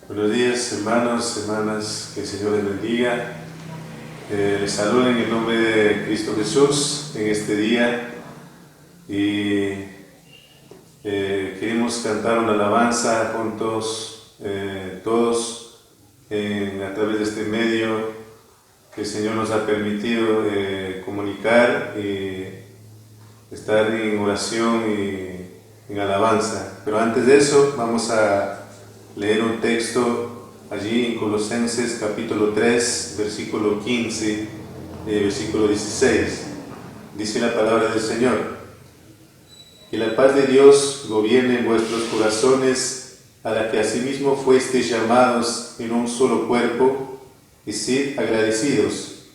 Buenos días, hermanos, hermanas, que el Señor les bendiga. Les saludo en el nombre de Cristo Jesús en este día y queremos cantar una alabanza juntos, todos, a través de este medio que el Señor nos ha permitido comunicar y estar en oración y en alabanza. Pero antes de eso vamos a leer un texto allí en Colosenses capítulo 3, versículo 15, versículo 16. Dice la palabra del Señor: y la paz de Dios gobierne en vuestros corazones, a la que asimismo fuisteis llamados en un solo cuerpo, y sed agradecidos.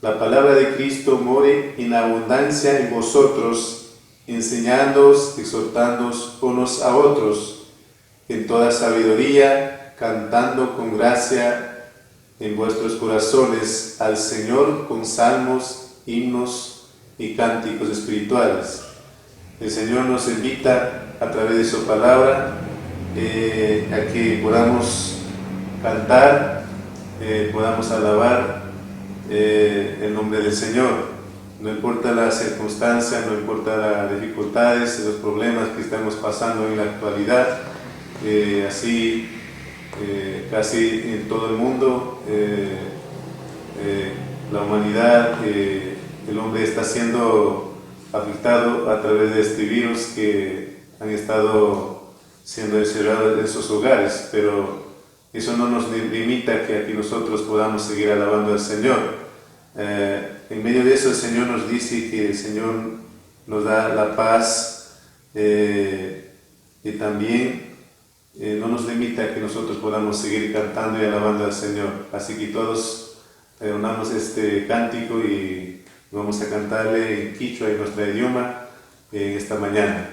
La palabra de Cristo more en abundancia en vosotros, enseñándoos, exhortándoos unos a otros, en toda sabiduría, cantando con gracia en vuestros corazones al Señor con salmos, himnos y cánticos espirituales. El Señor nos invita a través de su palabra a que podamos cantar, podamos alabar el nombre del Señor. No importa la circunstancia, no importa las dificultades, los problemas que estamos pasando en la actualidad. Casi en todo el mundo, la humanidad, el hombre está siendo afectado a través de este virus que han estado siendo encerrados en sus hogares, pero eso no nos limita a que nosotros podamos seguir alabando al Señor. En medio de eso el Señor nos dice que el Señor nos da la paz y también no nos limita a que nosotros podamos seguir cantando y alabando al Señor. Así que todos unamos este cántico y vamos a cantarle en quichua, en nuestro idioma, en esta mañana.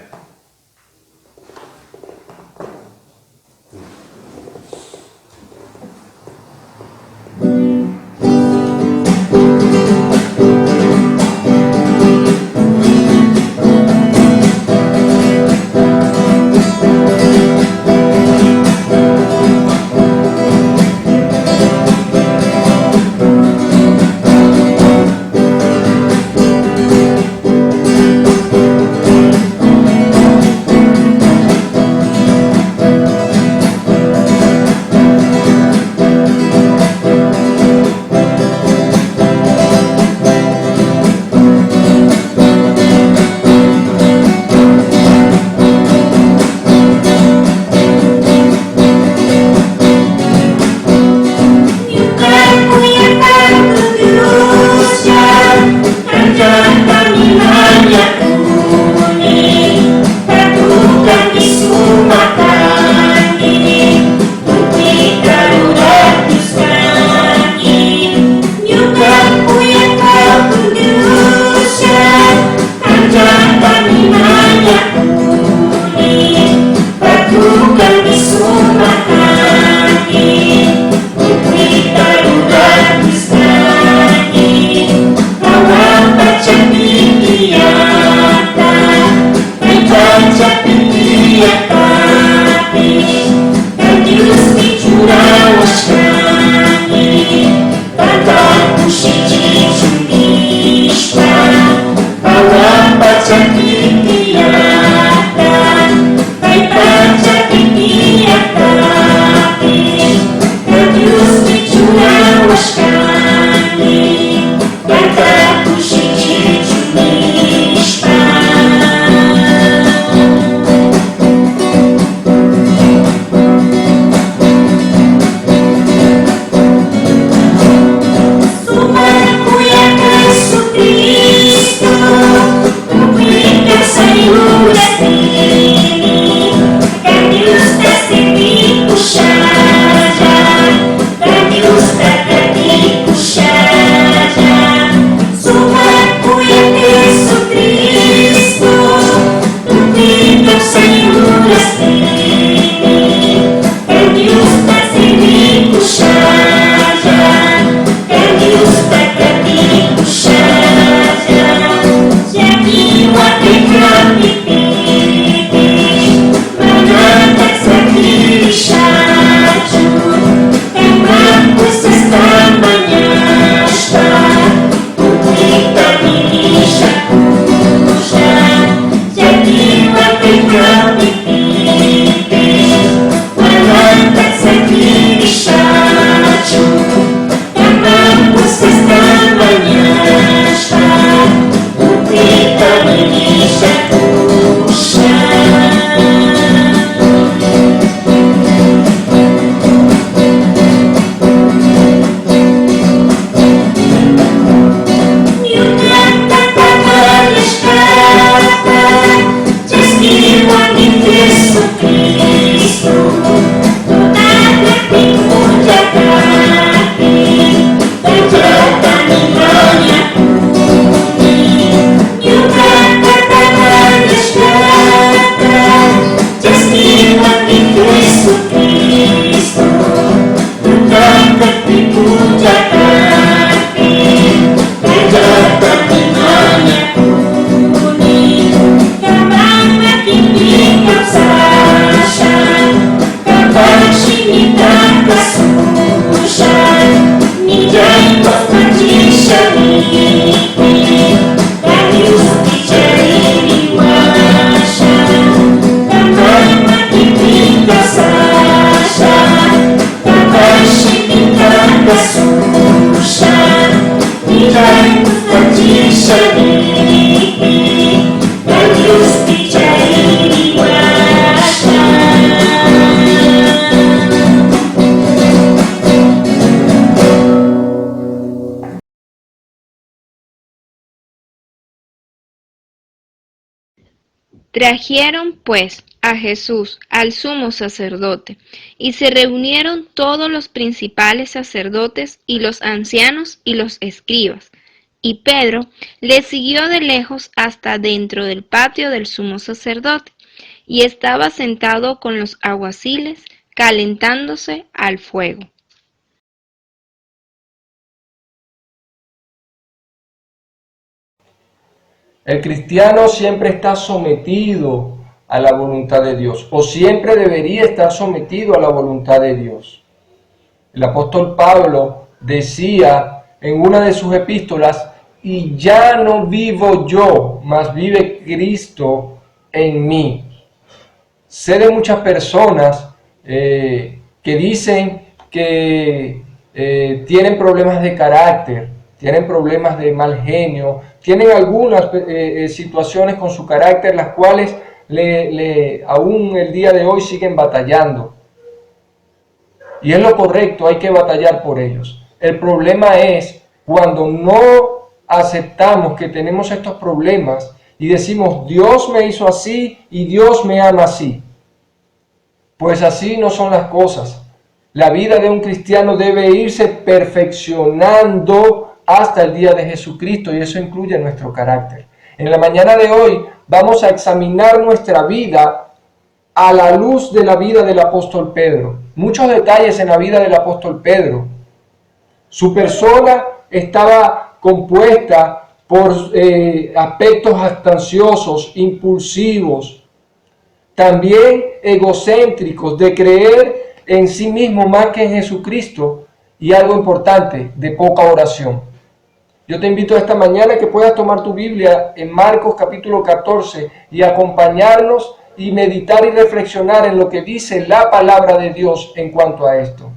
Trajeron, pues, a Jesús al sumo sacerdote, y se reunieron todos los principales sacerdotes y los ancianos y los escribas. Y Pedro le siguió de lejos hasta dentro del patio del sumo sacerdote, y estaba sentado con los alguaciles, calentándose al fuego. El cristiano siempre está sometido a la voluntad de Dios, o siempre debería estar sometido a la voluntad de Dios. El apóstol Pablo decía en una de sus epístolas: y ya no vivo yo, mas vive Cristo en mí. Sé de muchas personas que dicen que tienen problemas de carácter, tienen problemas de mal genio, tienen algunas situaciones con su carácter, las cuales aún el día de hoy siguen batallando. Y es lo correcto, hay que batallar por ellos. El problema es cuando no aceptamos que tenemos estos problemas y decimos: Dios me hizo así y Dios me ama así. Pues así no son las cosas. La vida de un cristiano debe irse perfeccionando hasta el día de Jesucristo, y eso incluye nuestro carácter. En la mañana de hoy vamos a examinar nuestra vida a la luz de la vida del apóstol Pedro. Muchos detalles en la vida del apóstol Pedro. Su persona estaba compuesta por aspectos jactanciosos, impulsivos, también egocéntricos, de creer en sí mismo más que en Jesucristo, y algo importante, de poca oración. Yo te invito esta mañana a que puedas tomar tu Biblia en Marcos capítulo 14 y acompañarnos y meditar y reflexionar en lo que dice la palabra de Dios en cuanto a esto.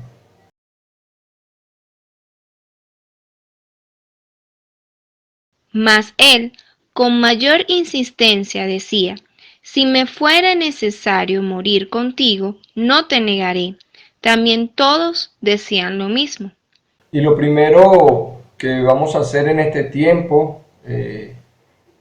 Mas él, con mayor insistencia, decía: si me fuera necesario morir contigo, no te negaré. También todos decían lo mismo. Y lo primero que vamos a hacer en este tiempo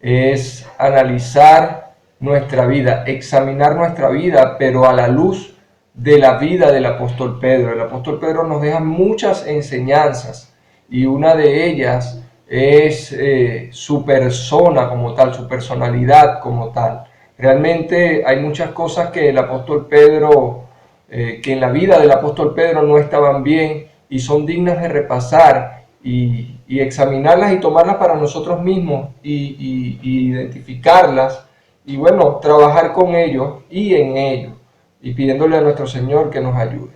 es analizar nuestra vida, examinar nuestra vida, pero a la luz de la vida del apóstol Pedro. El apóstol Pedro nos deja muchas enseñanzas, y una de ellas es su persona como tal, su personalidad como tal. Realmente hay muchas cosas que el apóstol Pedro, que en la vida del apóstol Pedro no estaban bien, y son dignas de repasar y examinarlas y tomarlas para nosotros mismos y identificarlas, y bueno, trabajar con ellos y en ellos, y pidiéndole a nuestro Señor que nos ayude.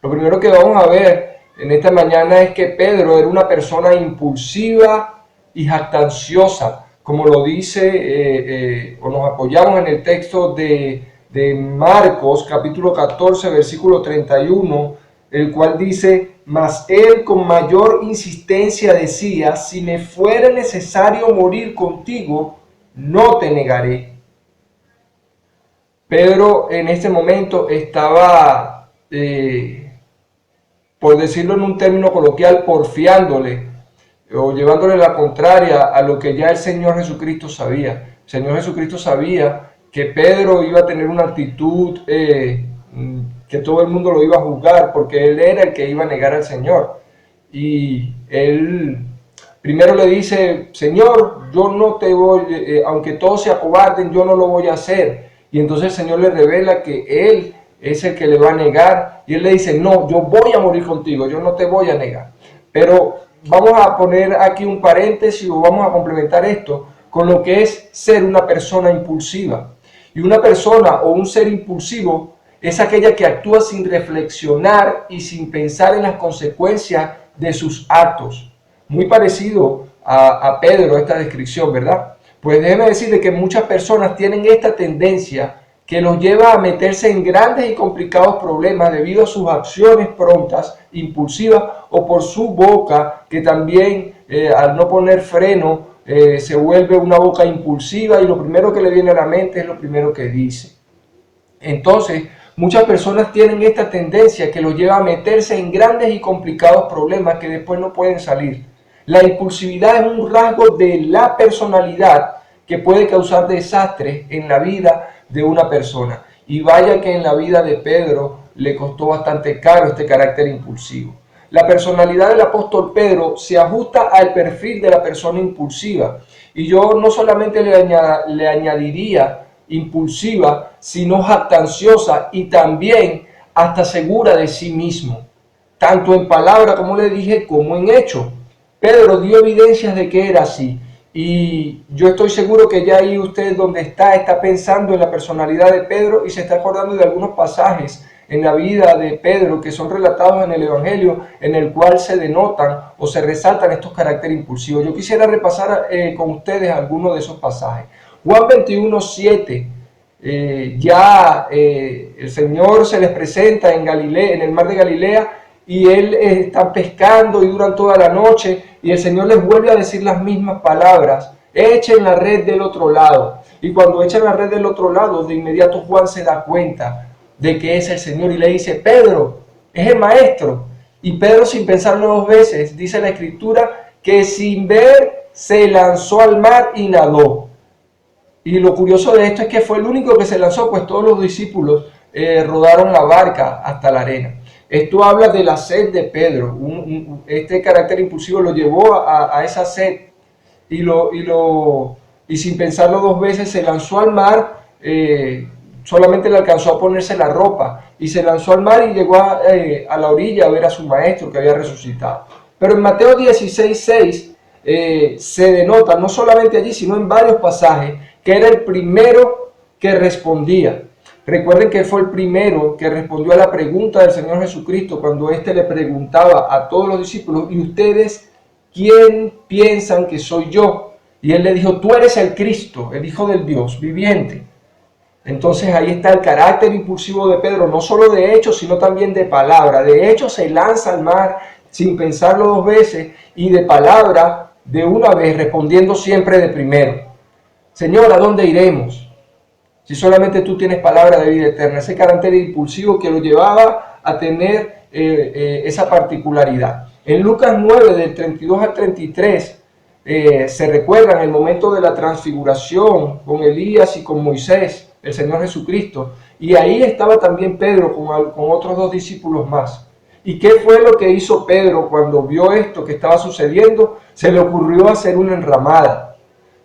Lo primero que vamos a ver en esta mañana es que Pedro era una persona impulsiva y jactanciosa, como lo dice o nos apoyamos en el texto de Marcos capítulo 14 versículo 31, el cual dice: mas él con mayor insistencia decía: si me fuera necesario morir contigo, no te negaré. Pedro en este momento estaba, por decirlo en un término coloquial, porfiándole o llevándole la contraria a lo que ya el Señor Jesucristo sabía. El Señor Jesucristo sabía que Pedro iba a tener una actitud que todo el mundo lo iba a juzgar, porque él era el que iba a negar al Señor. Y él primero le dice: Señor, yo no te voy, aunque todos se acobarden, yo no lo voy a hacer. Y entonces el Señor le revela que él es el que le va a negar, y él le dice: no, yo voy a morir contigo, yo no te voy a negar. Pero vamos a poner aquí un paréntesis, o vamos a complementar esto con lo que es ser una persona impulsiva. Y una persona o un ser impulsivo es aquella que actúa sin reflexionar y sin pensar en las consecuencias de sus actos. Muy parecido a Pedro esta descripción, ¿verdad? Pues déjeme decirle que muchas personas tienen esta tendencia que los lleva a meterse en grandes y complicados problemas debido a sus acciones prontas, impulsivas, o por su boca, que también al no poner freno se vuelve una boca impulsiva, y lo primero que le viene a la mente es lo primero que dice. Entonces, muchas personas tienen esta tendencia que los lleva a meterse en grandes y complicados problemas que después no pueden salir. La impulsividad es un rasgo de la personalidad que puede causar desastres en la vida de una persona. Y vaya que en la vida de Pedro le costó bastante caro este carácter impulsivo. La personalidad del apóstol Pedro se ajusta al perfil de la persona impulsiva. Y yo no solamente le añadiría impulsiva, sino jactanciosa y también hasta segura de sí mismo, tanto en palabra, como le dije, como en hecho. Pedro dio evidencias de que era así. Y yo estoy seguro que ya ahí usted donde está pensando en la personalidad de Pedro y se está acordando de algunos pasajes en la vida de Pedro que son relatados en el Evangelio, en el cual se denotan o se resaltan estos caracteres impulsivos. Yo quisiera repasar con ustedes algunos de esos pasajes. Juan 21:7, el Señor se les presenta en Galilea, en el mar de Galilea, y él está pescando y duran toda la noche, y el Señor les vuelve a decir las mismas palabras: echen la red del otro lado. Y cuando echan la red del otro lado, de inmediato Juan se da cuenta de que es el Señor y le dice: Pedro, es el Maestro. Y Pedro, sin pensarlo dos veces, dice la Escritura que sin ver se lanzó al mar y nadó. Y lo curioso de esto es que fue el único que se lanzó, pues todos los discípulos rodaron la barca hasta la arena. Esto habla de la sed de Pedro. Este carácter impulsivo lo llevó a esa sed y sin pensarlo dos veces se lanzó al mar. Solamente le alcanzó a ponerse la ropa y se lanzó al mar y llegó a la orilla a ver a su maestro que había resucitado. Pero en Mateo 16:6 se denota, no solamente allí, sino en varios pasajes, que era el primero que respondía. Recuerden que él fue el primero que respondió a la pregunta del Señor Jesucristo cuando éste le preguntaba a todos los discípulos: ¿y ustedes quién piensan que soy yo? Y él le dijo: tú eres el Cristo, el Hijo del Dios viviente. Entonces ahí está el carácter impulsivo de Pedro, no solo de hecho, sino también de palabra. De hecho se lanza al mar sin pensarlo dos veces, y de palabra de una vez, respondiendo siempre de primero: Señor, ¿a dónde iremos? Si solamente tú tienes palabra de vida eterna. Ese carácter impulsivo que lo llevaba a tener esa particularidad. En Lucas 9, del 32 al 33, se recuerda en el momento de la transfiguración con Elías y con Moisés, el Señor Jesucristo, y ahí estaba también Pedro con otros dos discípulos más. ¿Y qué fue lo que hizo Pedro cuando vio esto que estaba sucediendo? Se le ocurrió hacer una enramada.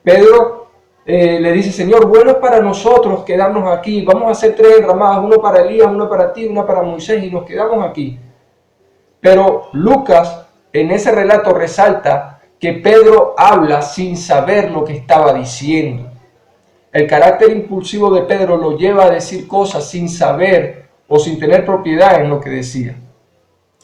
Pedro le dice: Señor, bueno es para nosotros quedarnos aquí, vamos a hacer 3 enramadas, uno para Elías, una para ti, una para Moisés, y nos quedamos aquí. Pero Lucas en ese relato resalta que Pedro habla sin saber lo que estaba diciendo. El carácter impulsivo de Pedro lo lleva a decir cosas sin saber o sin tener propiedad en lo que decía.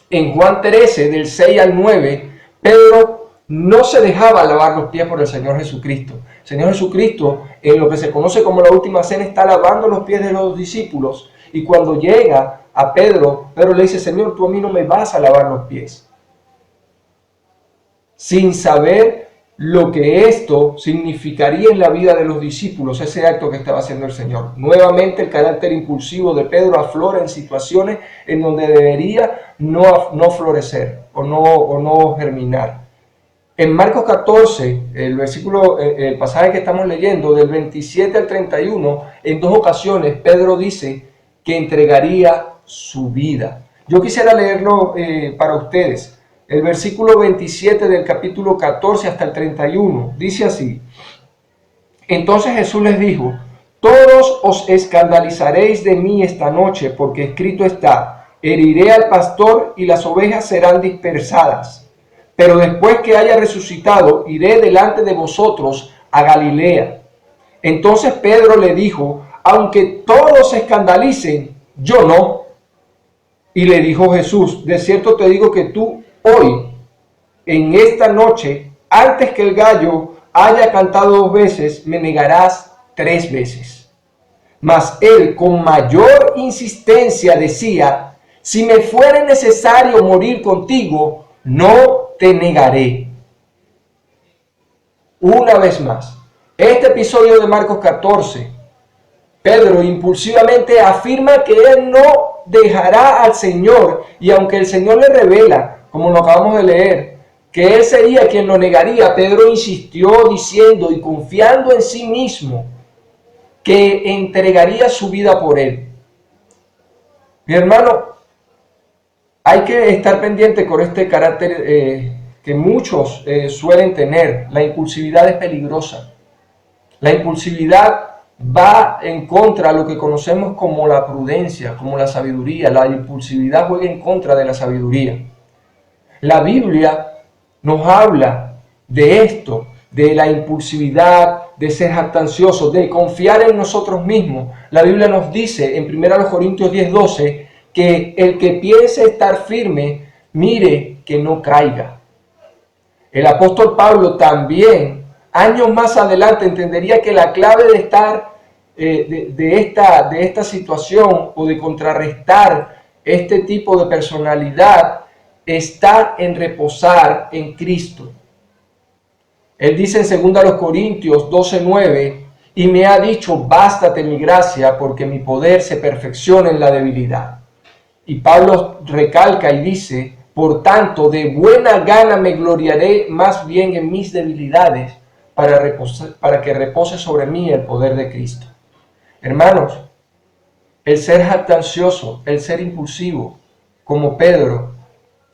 En Juan 13, del 6 al 9, Pedro no se dejaba lavar los pies por el Señor Jesucristo. El Señor Jesucristo, en lo que se conoce como la última cena, está lavando los pies de los discípulos. Y cuando llega a Pedro, Pedro le dice: Señor, tú a mí no me vas a lavar los pies. Sin saber lo que esto significaría en la vida de los discípulos, ese acto que estaba haciendo el Señor. Nuevamente el carácter impulsivo de Pedro aflora en situaciones en donde debería no florecer o no germinar. En Marcos 14, el pasaje que estamos leyendo, del 27 al 31, en 2 ocasiones Pedro dice que entregaría su vida. Yo quisiera leerlo para ustedes. El versículo 27 del capítulo 14 hasta el 31 dice así: Entonces Jesús les dijo: todos os escandalizaréis de mí esta noche, porque escrito está: heriré al pastor y las ovejas serán dispersadas. Pero después que haya resucitado, iré delante de vosotros a Galilea. Entonces Pedro le dijo: aunque todos se escandalicen, yo no. Y le dijo Jesús: de cierto te digo que tú hoy, en esta noche, antes que el gallo haya cantado 2 veces, me negarás 3 veces. Mas él con mayor insistencia decía: si me fuere necesario morir contigo, no te negaré. Una vez más, este episodio de Marcos 14, Pedro impulsivamente afirma que él no dejará al Señor, y aunque el Señor le revela, como lo acabamos de leer, que él sería quien lo negaría, Pedro insistió diciendo y confiando en sí mismo que entregaría su vida por él. Mi hermano, hay que estar pendiente con este carácter que muchos suelen tener. La impulsividad es peligrosa. La impulsividad va en contra de lo que conocemos como la prudencia, como la sabiduría. La impulsividad juega en contra de la sabiduría. La Biblia nos habla de esto, de la impulsividad, de ser jactanciosos, de confiar en nosotros mismos. La Biblia nos dice en 1 Corintios 10:12 que el que piense estar firme, mire que no caiga. El apóstol Pablo también, años más adelante, entendería que la clave de estar de esta situación o de contrarrestar este tipo de personalidad está en reposar en Cristo. Él dice en 2 Corintios 12:9, y me ha dicho, bástate mi gracia, porque mi poder se perfecciona en la debilidad. Y Pablo recalca y dice, por tanto, de buena gana me gloriaré más bien en mis debilidades, para que repose sobre mí el poder de Cristo. Hermanos, el ser jactancioso, el ser impulsivo, como Pedro,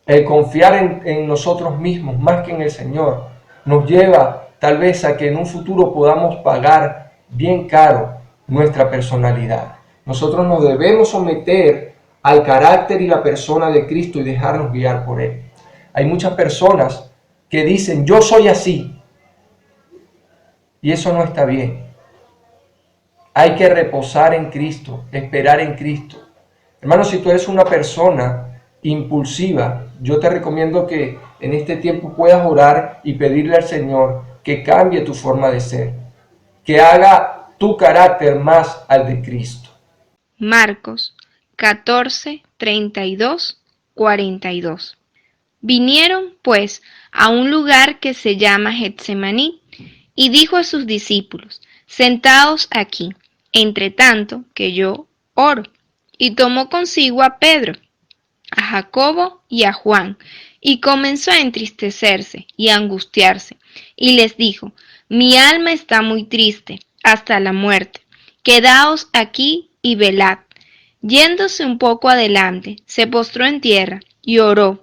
el confiar en nosotros mismos más que en el Señor, nos lleva tal vez a que en un futuro podamos pagar bien caro nuestra personalidad. Nosotros nos debemos someter al carácter y la persona de Cristo y dejarnos guiar por Él. Hay muchas personas que dicen, yo soy así, y eso no está bien. Hay que reposar en Cristo, esperar en Cristo. Hermano, si tú eres una persona impulsiva, yo te recomiendo que en este tiempo puedas orar y pedirle al Señor que cambie tu forma de ser, que haga tu carácter más al de Cristo. Marcos 14, 32, 42. Vinieron, pues, a un lugar que se llama Getsemaní, y dijo a sus discípulos, sentaos aquí, entre tanto que yo oro. Y tomó consigo a Pedro, a Jacobo y a Juan, y comenzó a entristecerse y a angustiarse, y les dijo, mi alma está muy triste, hasta la muerte. Quedaos aquí y velad. Yéndose un poco adelante, se postró en tierra y oró,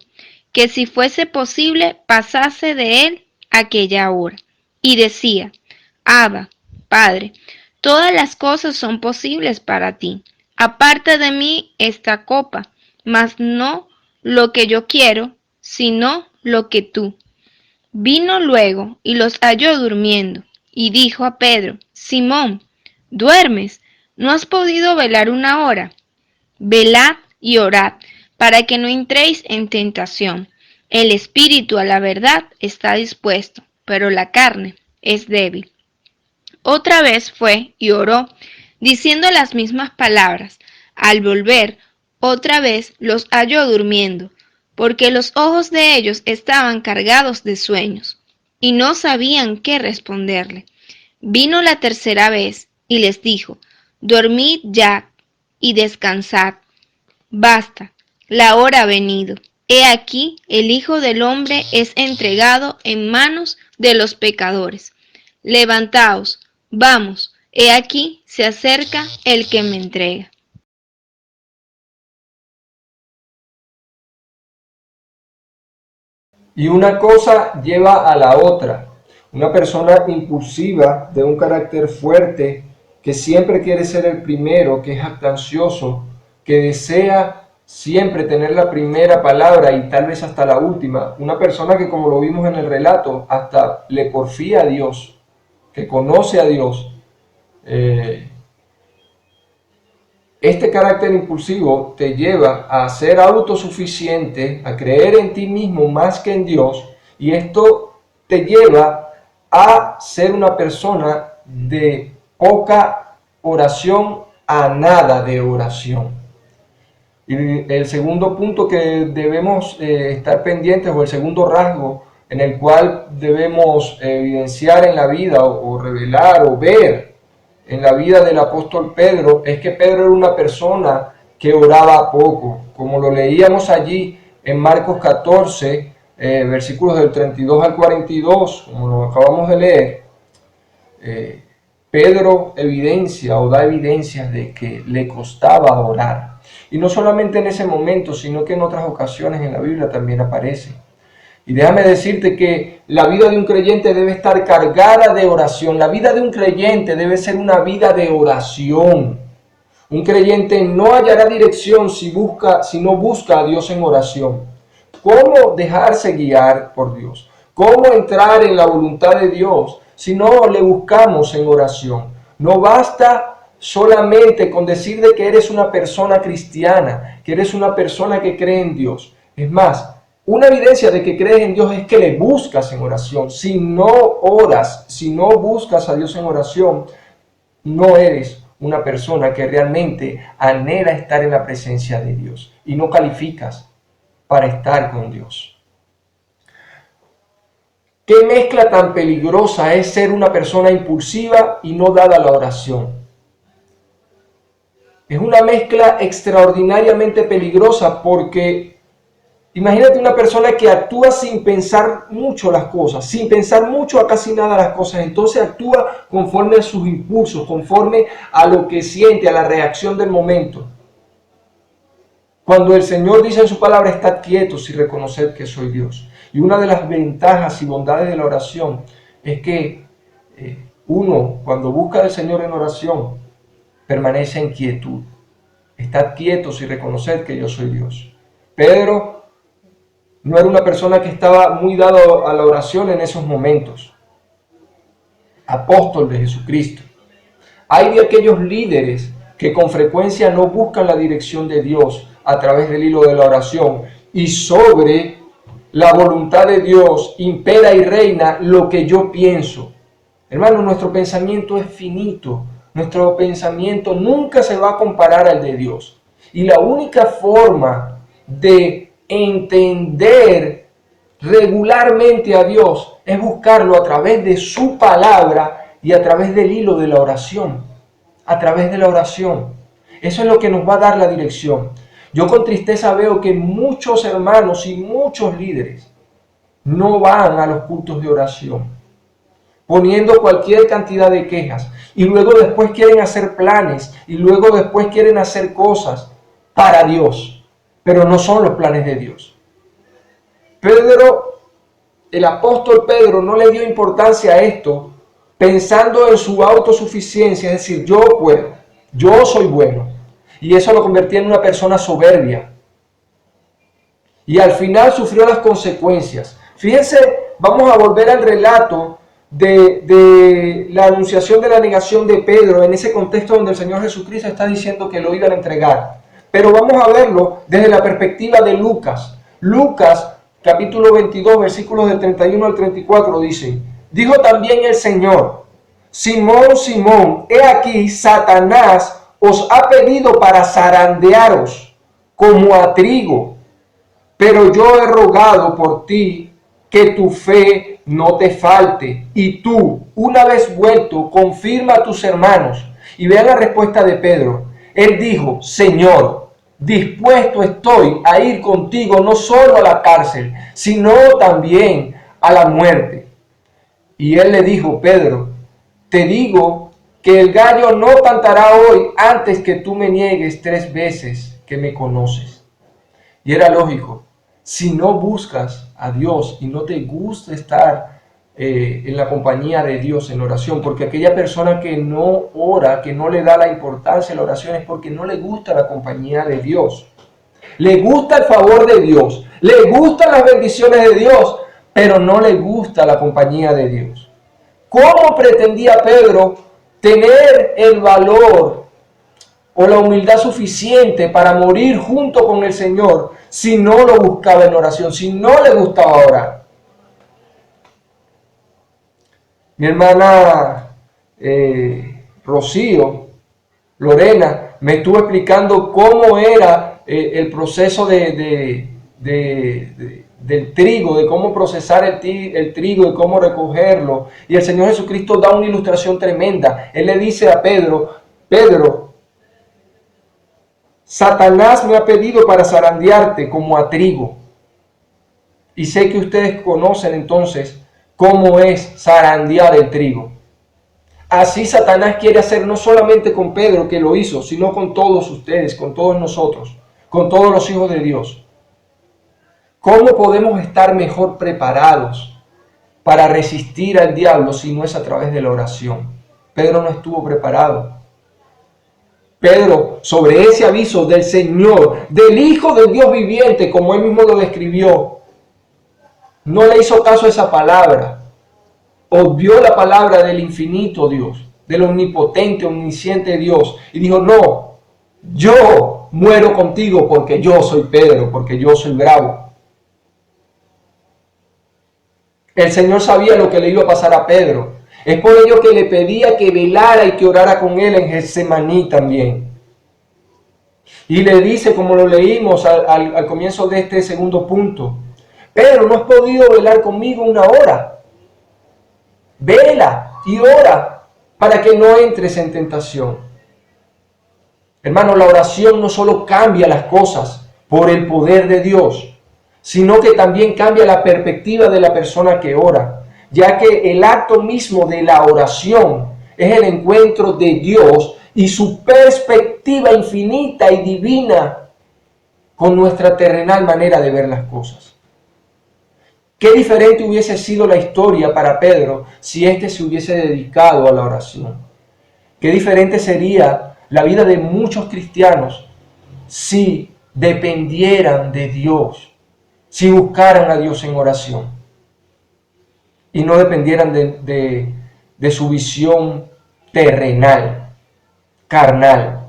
que si fuese posible pasase de él aquella hora. Y decía, Abba, Padre, todas las cosas son posibles para ti. Aparta de mí esta copa, mas no lo que yo quiero, sino lo que tú. Vino luego y los halló durmiendo, y dijo a Pedro, Simón, ¿duermes? ¿No has podido velar una hora? Velad y orad, para que no entréis en tentación. El espíritu a la verdad está dispuesto, pero la carne es débil. Otra vez fue y oró, diciendo las mismas palabras. Al volver, otra vez los halló durmiendo, porque los ojos de ellos estaban cargados de sueños, y no sabían qué responderle. Vino la tercera vez, y les dijo, dormid ya, y descansad. Basta, la hora ha venido. He aquí, el Hijo del Hombre es entregado en manos de los pecadores. Levantaos, vamos, he aquí, se acerca el que me entrega. Y una cosa lleva a la otra. Una persona impulsiva, de un carácter fuerte, que siempre quiere ser el primero, que es jactancioso, que desea siempre tener la primera palabra y tal vez hasta la última. Una persona que, como lo vimos en el relato, hasta le porfía a Dios, que conoce a Dios. Este carácter impulsivo te lleva a ser autosuficiente, a creer en ti mismo más que en Dios, y esto te lleva a ser una persona de poca oración a nada de oración. Y el segundo punto que debemos estar pendientes, o el segundo rasgo en el cual debemos evidenciar en la vida o revelar o ver en la vida del apóstol Pedro, es que Pedro era una persona que oraba poco. Como lo leíamos allí en Marcos 14, versículos del 32 al 42, como lo acabamos de leer, Pedro da evidencias de que le costaba orar. Y no solamente en ese momento, sino que en otras ocasiones en la Biblia también aparece. Y déjame decirte que la vida de un creyente debe estar cargada de oración. La vida de un creyente debe ser una vida de oración. Un creyente no hallará dirección si no busca a Dios en oración. ¿Cómo dejarse guiar por Dios? ¿Cómo entrar en la voluntad de Dios si no le buscamos en oración? No basta solamente con decir de que eres una persona cristiana, que eres una persona que cree en Dios. Es más, una evidencia de que crees en Dios es que le buscas en oración. Si no oras, si no buscas a Dios en oración, no eres una persona que realmente anhela estar en la presencia de Dios y no calificas para estar con Dios. ¿Qué mezcla tan peligrosa es ser una persona impulsiva y no dada a la oración? Es una mezcla extraordinariamente peligrosa porque imagínate una persona que actúa sin pensar mucho las cosas, sin pensar mucho a casi nada las cosas, entonces actúa conforme a sus impulsos, conforme a lo que siente, a la reacción del momento. Cuando el Señor dice en su palabra, estad quietos y reconoced que soy Dios. Y una de las ventajas y bondades de la oración es que uno, cuando busca al Señor en oración, permanece en quietud. Estad quietos y reconoced que yo soy Dios. Pedro no era una persona que estaba muy dado a la oración en esos momentos. Apóstol de Jesucristo. Hay de aquellos líderes que con frecuencia no buscan la dirección de Dios a través del hilo de la oración y sobre la voluntad de Dios impera y reina lo que yo pienso. Hermano, nuestro pensamiento es finito. Nuestro pensamiento nunca se va a comparar al de Dios. Y la única forma de entender regularmente a Dios es buscarlo a través de su palabra y a través del hilo de la oración. A través de la oración. Eso es lo que nos va a dar la dirección. Yo con tristeza veo que muchos hermanos y muchos líderes no van a los cultos de oración, poniendo cualquier cantidad de quejas y luego después quieren hacer planes y luego después quieren hacer cosas para Dios, pero no son los planes de Dios. El apóstol Pedro no le dio importancia a esto pensando en su autosuficiencia, es decir, yo puedo, yo soy bueno, y eso lo convertía en una persona soberbia. Y al final sufrió las consecuencias. Fíjense, vamos a volver al relato de la anunciación de la negación de Pedro en ese contexto donde el Señor Jesucristo está diciendo que lo iban a entregar. Pero vamos a verlo desde la perspectiva de Lucas. Lucas, capítulo 22, versículos del 31 al 34, dice: dijo también el Señor: Simón, Simón, he aquí Satanás os ha pedido para zarandearos como a trigo, pero yo he rogado por ti que tu fe no te falte, y tú, una vez vuelto, confirma a tus hermanos. Y vean la respuesta de Pedro. Él dijo: Señor, dispuesto estoy a ir contigo no solo a la cárcel, sino también a la muerte. Y él le dijo: Pedro, te digo que el gallo no cantará hoy antes que tú me niegues 3 veces que me conoces. Y era lógico. Si no buscas a Dios y no te gusta estar en la compañía de Dios en oración, porque aquella persona que no ora, que no le da la importancia a la oración, es porque no le gusta la compañía de Dios. Le gusta el favor de Dios, le gustan las bendiciones de Dios, pero no le gusta la compañía de Dios. ¿Cómo pretendía Pedro tener el valor o la humildad suficiente para morir junto con el Señor si no lo buscaba en oración, si no le gustaba orar? Mi hermana Rocío, Lorena, me estuvo explicando cómo era el proceso del trigo, de cómo procesar el trigo y cómo recogerlo. Y el Señor Jesucristo da una ilustración tremenda. Él le dice a Pedro: Pedro, Satanás me ha pedido para zarandearte como a trigo. Y sé que ustedes conocen entonces cómo es zarandear el trigo. Así Satanás quiere hacer no solamente con Pedro, que lo hizo, sino con todos ustedes, con todos nosotros, con todos los hijos de Dios. ¿Cómo podemos estar mejor preparados para resistir al diablo si no es a través de la oración? Pedro no estuvo preparado. Pedro, sobre ese aviso del Señor, del Hijo del Dios viviente, como él mismo lo describió, no le hizo caso a esa palabra. Obvió la palabra del infinito Dios, del omnipotente, omnisciente Dios, y dijo, no, yo muero contigo porque yo soy Pedro, porque yo soy bravo. El Señor sabía lo que le iba a pasar a Pedro. Es por ello que le pedía que velara y que orara con él en Getsemaní también. Y le dice, como lo leímos al comienzo de este segundo punto, Pedro, ¿no has podido velar conmigo una hora? Vela y ora para que no entres en tentación. Hermano, la oración no solo cambia las cosas por el poder de Dios, sino que también cambia la perspectiva de la persona que ora, ya que el acto mismo de la oración es el encuentro de Dios y su perspectiva infinita y divina con nuestra terrenal manera de ver las cosas. Qué diferente hubiese sido la historia para Pedro si éste se hubiese dedicado a la oración. Qué diferente sería la vida de muchos cristianos si dependieran de Dios, si buscaran a Dios en oración y no dependieran de su visión terrenal, carnal.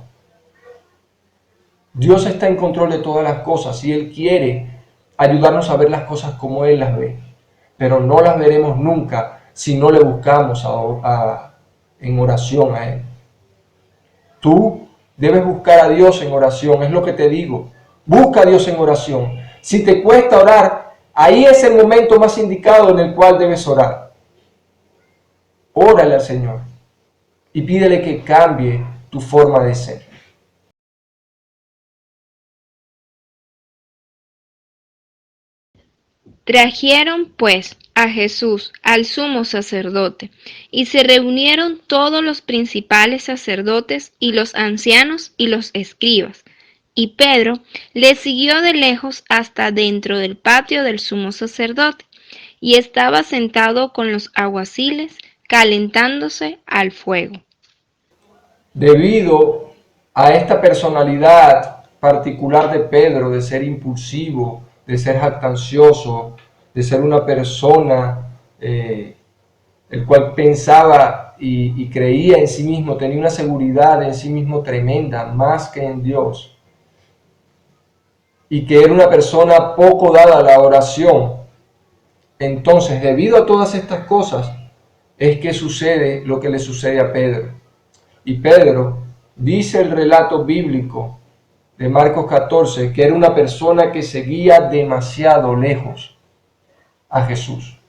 Dios está en control de todas las cosas y Él quiere ayudarnos a ver las cosas como Él las ve, pero no las veremos nunca si no le buscamos en oración a Él. Tú debes buscar a Dios en oración, es lo que te digo. Busca a Dios en oración. Si te cuesta orar, ahí es el momento más indicado en el cual debes orar. Órale al Señor y pídele que cambie tu forma de ser. Trajeron pues a Jesús al sumo sacerdote, y se reunieron todos los principales sacerdotes y los ancianos y los escribas. Y Pedro le siguió de lejos hasta dentro del patio del sumo sacerdote, y estaba sentado con los alguaciles, calentándose al fuego. Debido a esta personalidad particular de Pedro, de ser impulsivo, de ser jactancioso, de ser una persona el cual pensaba y creía en sí mismo, tenía una seguridad en sí mismo tremenda, más que en Dios, y que era una persona poco dada a la oración. Entonces, debido a todas estas cosas, es que sucede lo que le sucede a Pedro. Y Pedro, dice el relato bíblico de Marcos 14, que era una persona que seguía demasiado lejos a Jesús.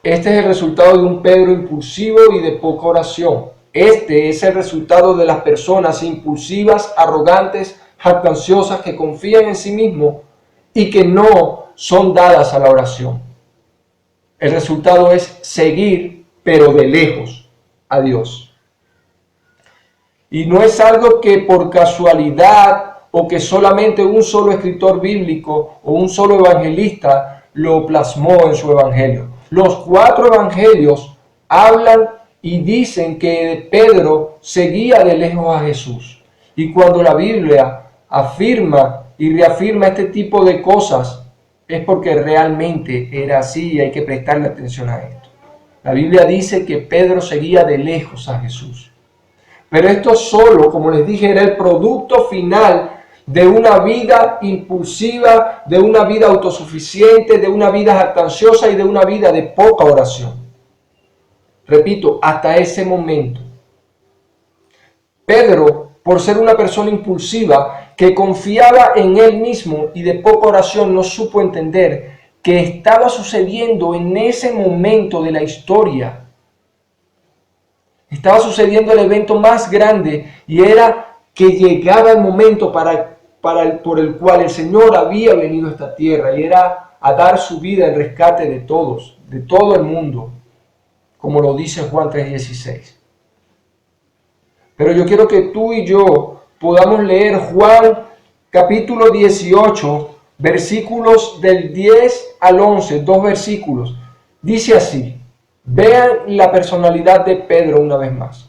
Este es el resultado de un Pedro impulsivo y de poca oración. Este es el resultado de las personas impulsivas, arrogantes, jactanciosas, que confían en sí mismos y que no son dadas a la oración. El resultado es seguir, pero de lejos, a Dios. Y no es algo que por casualidad o que solamente un solo escritor bíblico o un solo evangelista lo plasmó en su evangelio. Los 4 evangelios hablan y dicen que Pedro seguía de lejos a Jesús. Y cuando la Biblia afirma y reafirma este tipo de cosas, es porque realmente era así y hay que prestarle atención a esto. La Biblia dice que Pedro seguía de lejos a Jesús. Pero esto solo, como les dije, era el producto final de una vida impulsiva, de una vida autosuficiente, de una vida jactanciosa y de una vida de poca oración. Repito, hasta ese momento. Pedro, por ser una persona impulsiva, que confiaba en él mismo y de poca oración, no supo entender que estaba sucediendo en ese momento de la historia. Estaba sucediendo el evento más grande y era que llegaba el momento por el cual el Señor había venido a esta tierra, y era a dar su vida en rescate de todos, de todo el mundo, como lo dice Juan 3:16. Pero yo quiero que tú y yo podamos leer Juan capítulo 18, versículos del 10 al 11, 2 versículos. Dice así, vean la personalidad de Pedro una vez más.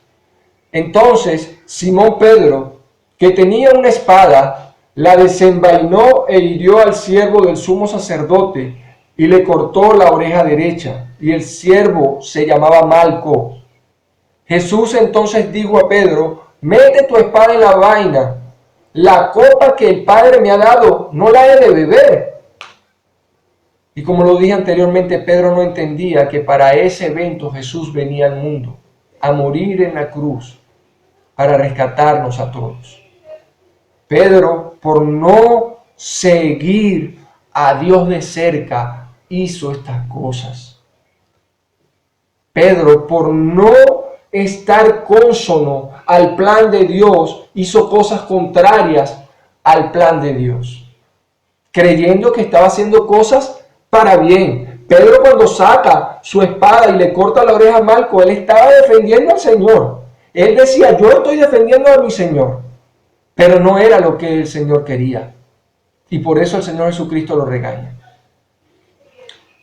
Entonces Simón Pedro, que tenía una espada, la desenvainó e hirió al siervo del sumo sacerdote y le cortó la oreja derecha, y el siervo se llamaba Malco. Jesús entonces dijo a Pedro, mete tu espada en la vaina, la copa que el Padre me ha dado, no la he de beber. Y como lo dije anteriormente, Pedro no entendía que para ese evento Jesús venía al mundo, a morir en la cruz, para rescatarnos a todos. Pedro, por no seguir a Dios de cerca, hizo estas cosas. Pedro, por no estar cónsono al plan de Dios, hizo cosas contrarias al plan de Dios, creyendo que estaba haciendo cosas para bien. Pedro, cuando saca su espada y le corta la oreja a Malco, él estaba defendiendo al Señor. Él decía, yo estoy defendiendo a mi Señor, pero no era lo que el Señor quería. Y por eso el Señor Jesucristo lo regaña.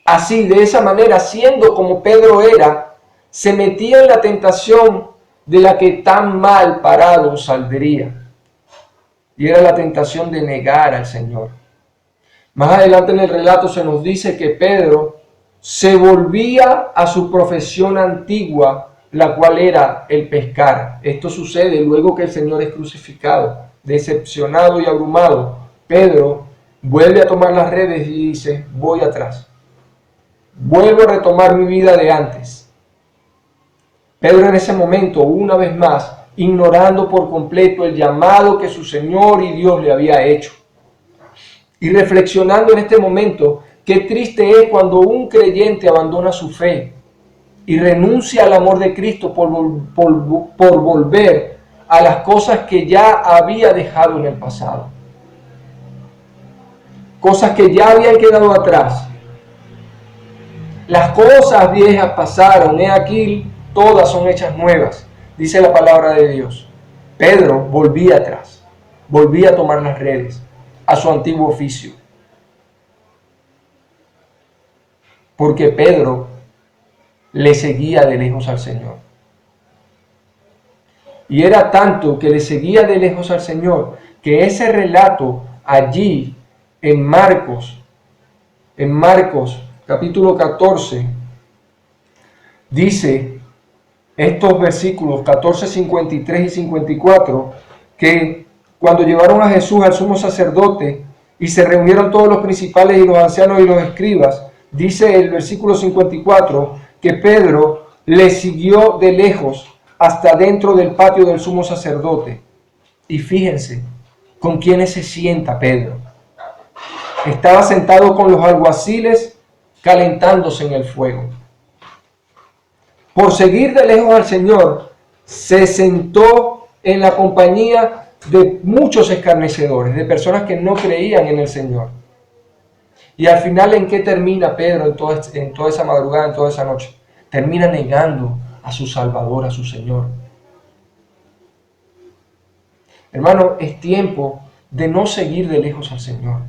Así, de esa manera, siendo como Pedro era, se metía en la tentación de la que tan mal parado saldría. Y era la tentación de negar al Señor. Más adelante en el relato se nos dice que Pedro se volvía a su profesión antigua, la cual era el pescar. Esto sucede luego que el Señor es crucificado. Decepcionado y abrumado, Pedro vuelve a tomar las redes y dice, voy atrás. Vuelvo a retomar mi vida de antes. Pedro en ese momento, una vez más, ignorando por completo el llamado que su Señor y Dios le había hecho. Y reflexionando en este momento, qué triste es cuando un creyente abandona su fe y renuncia al amor de Cristo por volver a las cosas que ya había dejado en el pasado. Cosas que ya habían quedado atrás. Las cosas viejas pasaron, he aquí, todas son hechas nuevas, dice la palabra de Dios. Pedro volvía atrás, volvía a tomar las redes, a su antiguo oficio. Porque Pedro le seguía de lejos al Señor. Y era tanto que le seguía de lejos al Señor, que ese relato allí en Marcos capítulo 14, dice estos versículos 14, 53 y 54, que cuando llevaron a Jesús al sumo sacerdote y se reunieron todos los principales y los ancianos y los escribas, dice el versículo 54 que Pedro le siguió de lejos hasta dentro del patio del sumo sacerdote. Y fíjense con quiénes se sienta Pedro. Estaba sentado con los alguaciles calentándose en el fuego. Por seguir de lejos al Señor, se sentó en la compañía de muchos escarnecedores, de personas que no creían en el Señor. Y al final, ¿en qué termina Pedro en toda esa madrugada, en toda esa noche? Termina negando a su Salvador, a su Señor. Hermano, es tiempo de no seguir de lejos al Señor.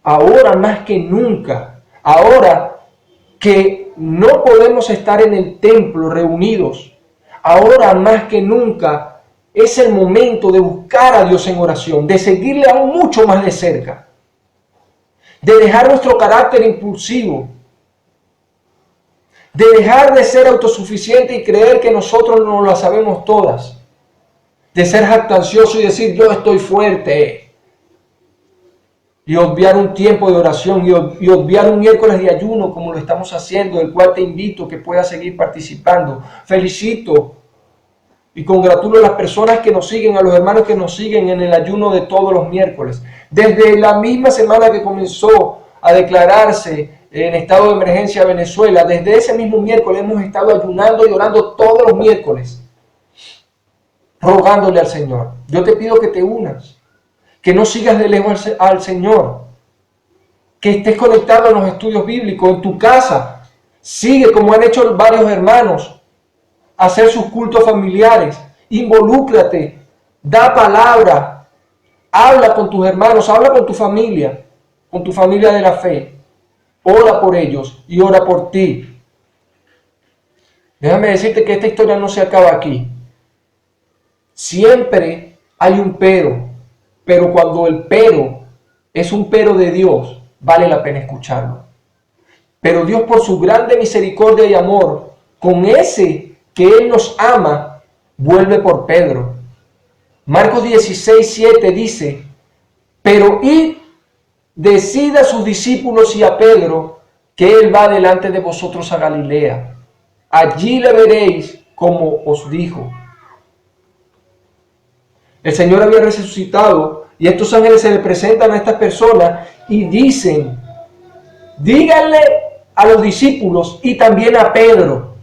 Ahora más que nunca, ahora que no podemos estar en el templo reunidos, ahora más que nunca es el momento de buscar a Dios en oración, de seguirle aún mucho más de cerca, de dejar nuestro carácter impulsivo, de dejar de ser autosuficiente y creer que nosotros no las sabemos todas, de ser jactancioso y decir yo estoy fuerte, y obviar un tiempo de oración y obviar un miércoles de ayuno como lo estamos haciendo, del cual te invito que puedas seguir participando. Felicito y congratulo a las personas que nos siguen, a los hermanos que nos siguen en el ayuno de todos los miércoles. Desde la misma semana que comenzó a declararse en estado de emergencia Venezuela, desde ese mismo miércoles hemos estado ayunando y orando todos los miércoles, rogándole al Señor. Yo te pido que te unas, que no sigas de lejos al Señor, que estés conectado en los estudios bíblicos, en tu casa. Sigue, como han hecho varios hermanos, a hacer sus cultos familiares. Involúcrate, da palabra, habla con tus hermanos, habla con tu familia de la fe. Ora por ellos y ora por ti. Déjame decirte que esta historia no se acaba aquí. Siempre hay un pero cuando el pero es un pero de Dios, vale la pena escucharlo. Pero Dios, por su grande misericordia y amor, con ese que Él nos ama, vuelve por Pedro. Marcos 16:7 dice: pero id, decid a sus discípulos y a Pedro que Él va delante de vosotros a Galilea. Allí le veréis como os dijo. El Señor había resucitado y estos ángeles se le presentan a estas personas y dicen: díganle a los discípulos y también a Pedro.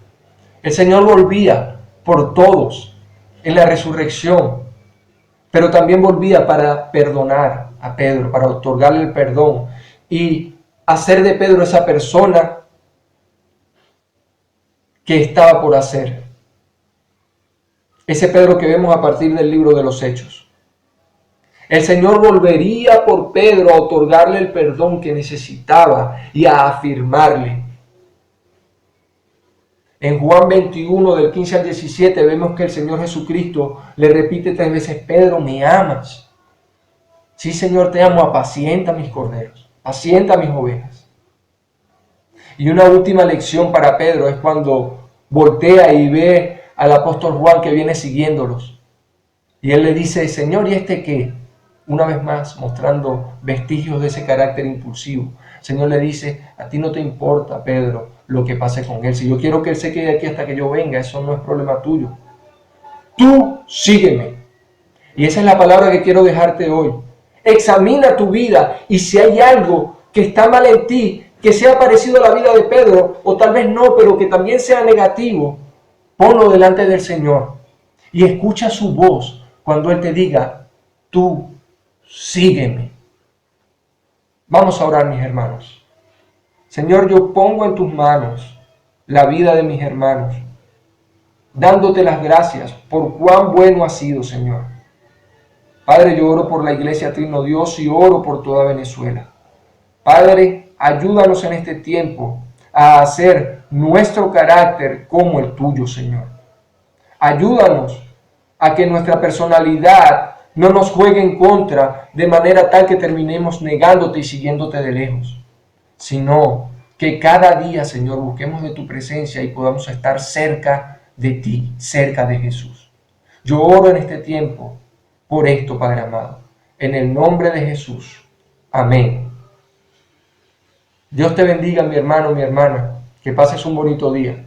El Señor volvía por todos en la resurrección, pero también volvía para perdonar a Pedro, para otorgarle el perdón y hacer de Pedro esa persona que estaba por hacer. Ese Pedro que vemos a partir del libro de los Hechos. El Señor volvería por Pedro a otorgarle el perdón que necesitaba y a afirmarle. En Juan 21, del 15 al 17, vemos que el Señor Jesucristo le repite 3 veces: Pedro, ¿me amas? Sí, Señor, te amo. Apacienta mis corderos, apacienta mis ovejas. Y una última lección para Pedro es cuando voltea y ve al apóstol Juan que viene siguiéndolos. Y él le dice: Señor, ¿y este qué? Una vez más, mostrando vestigios de ese carácter impulsivo. El Señor le dice: a ti no te importa, Pedro, lo que pase con él. Si yo quiero que él se quede aquí hasta que yo venga, eso no es problema tuyo. Tú sígueme. Y esa es la palabra que quiero dejarte hoy. Examina tu vida y si hay algo que está mal en ti, que sea parecido a la vida de Pedro, o tal vez no, pero que también sea negativo, ponlo delante del Señor y escucha su voz cuando Él te diga: tú sígueme. Vamos a orar, mis hermanos. Señor, yo pongo en tus manos la vida de mis hermanos, dándote las gracias por cuán bueno has sido, Señor. Padre, yo oro por la Iglesia Trino Dios y oro por toda Venezuela. Padre, ayúdanos en este tiempo a hacer nuestro carácter como el tuyo, Señor. Ayúdanos a que nuestra personalidad no nos juegue en contra de manera tal que terminemos negándote y siguiéndote de lejos, sino que cada día, Señor, busquemos de tu presencia y podamos estar cerca de ti, cerca de Jesús. Yo oro en este tiempo por esto, Padre amado, en el nombre de Jesús. Amén. Dios te bendiga, mi hermano, mi hermana. Que pases un bonito día.